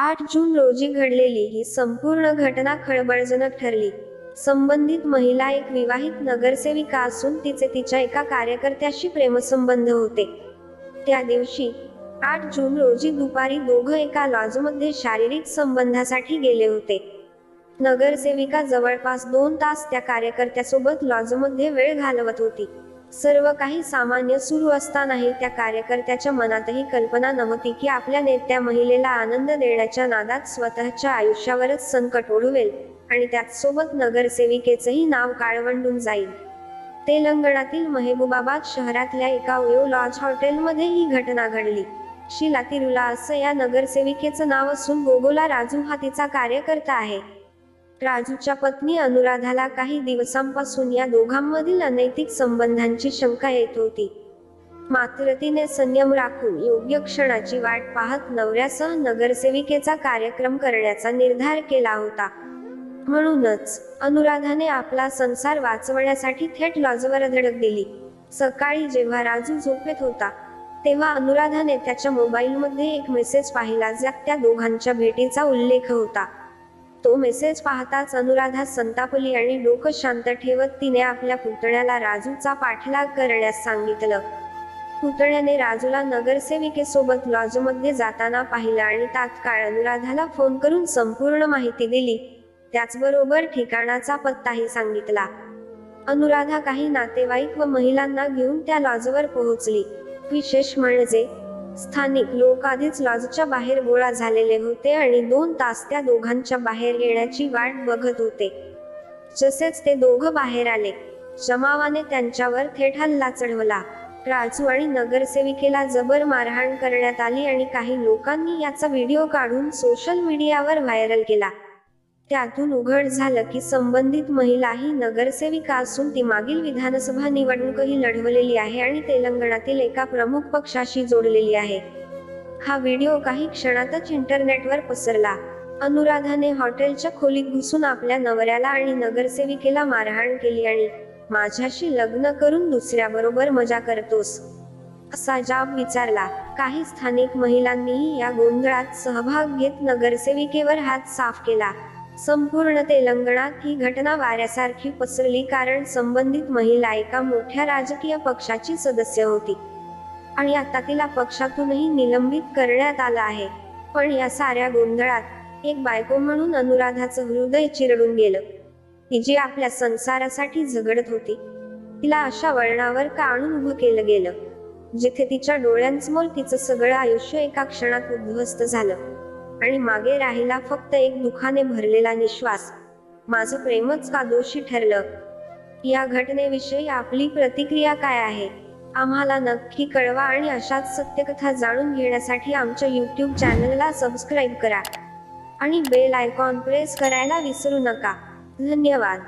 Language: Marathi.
8 जून रोजी घडलेली ही संपूर्ण घटना खळबळजनक ठरली. संबंधित महिला एक विवाहित नगरसेविका असून तिचे तिच्या एका कार्यकर्त्याशी प्रेमसंबंध होते. त्या दिवशी 8 जून रोजी दुपारी दोघं एका लॉजमध्ये शारीरिक संबंधासाठी गेले होते. नगरसेविका जवळपास 2 तास त्या कार्यकर्त्यासोबत लॉजमध्ये वेळ घालवत होती. सर्व काही सामान्य सुरू असतानाही त्या कार्यकर्त्याच्या मनातही कल्पना नव्हती की आपल्या नेत्या महिलेला आनंद देण्याच्या नादात स्वतःच्या आयुष्यावरच संकट ओढवेल आणि त्याचसोबत नगरसेविकेचंही नाव काळवंडून जाईल. तेलंगणातील महबूबाबाद शहरातल्या एका ओयो लॉज हॉटेलमध्ये ही घटना घडली. शीला तिरुला असं या नगरसेविकेचं नाव असून गोगोला राजू हा तिचा कार्यकर्ता आहे. राजूच्या पत्नी अनुराधाला काही दिवसांपासून या दोघांमधील अनैतिक संबंधांची शंका येत होती. मात्र तिने संयम राखून योग्य क्षणाची वाट पाहत नवऱ्यासह नगरसेविकेचा कार्यक्रम करण्याचा निर्धार केला होता. म्हणूनच अनुराधाने आपला संसार वाचवण्यासाठी थेट लॉजवर धडक दिली. सकाळी जेव्हा राजू झोपेत होता तेव्हा अनुराधाने त्याच्या मोबाईलमध्ये एक मेसेज पाहिला ज्यात त्या दोघांच्या भेटीचा उल्लेख होता. तो मेसेज पाहताच अनुराधा संतापली आणि डोकं शांत ठेवत तिने आपल्या पुतण्याला राजूचा पाठलाग करण्यास सांगितलं. पुतण्याने राजूला नगरसेविकेसोबत लॉजमध्ये जाताना पाहिलं आणि तात्काळ अनुराधाला फोन करून संपूर्ण माहिती दिली. त्याचबरोबर ठिकाणाचा पत्ताही सांगितला. अनुराधा काही नातेवाईक व महिलांना घेऊन त्या लॉजवर पोहोचली. विशेष म्हणजे स्थानिक लोक आधीच लॉजच्या बाहेर गोळा झालेले होते आणि 2 तास त्या दोघांच्या बाहेर येण्याची वाट बघत होते. जसेच ते दोघं बाहेर आले, जमावाने त्यांच्यावर थेट हल्ला चढवला. राजू आणि नगरसेविकेला जबर मारहाण करण्यात आली आणि काही लोकांनी याचा व्हिडिओ काढून सोशल मीडियावर व्हायरल केला. त्यातून उघड झालं की संबंधित महिला ही नगरसेविका असून ती मागील विधानसभा निवडणूकही लढवलेली आहे आणि तेलंगणातील एका प्रमुख पक्षाशी जोडलेली आहे. हा व्हिडिओ काही क्षणातच इंटरनेटवर पसरला. अनुराधाने हॉटेलच्या खोलीत घुसून आपल्या नवऱ्याला आणि नगरसेविकेला मारहाण केली आणि माझ्याशी लग्न करून दुसऱ्याबरोबर मजा करतोस असा जाब विचारला. काही स्थानिक महिलांनीही या गोंधळात सहभाग घेत नगरसेविकेवर हात साफ केला. संपूर्ण तेलंगणात ही घटना वाऱ्यासारखी पसरली कारण संबंधित महिला एका मोठ्या राजकीय पक्षाची सदस्य होती आणि आता तिला पक्षातूनही निलंबित करण्यात आलं आहे. पण या साऱ्या गोंधळात एक बायको म्हणून अनुराधाचं हृदय चिरडून गेलं. ती जी आपल्या संसारासाठी झगडत होती तिला अशा वळणावर का आणून उभं केलं गेलं, जिथे तिच्या डोळ्यांसमोर तिचं सगळं आयुष्य एका क्षणात उद्ध्वस्त झालं आणि मागे राहिला फक्त एक दुःखाने भरलेला निश्वास. माझं प्रेमच का दोषी ठरलं? या घटनेविषयी आपली प्रतिक्रिया काय आहे आम्हाला नक्की कळवा आणि अशाच सत्यकथा जाणून घेण्यासाठी आमच्या YouTube चॅनलला सबस्क्राईब करा आणि बेल आयकॉन प्रेस करायला विसरू नका. धन्यवाद.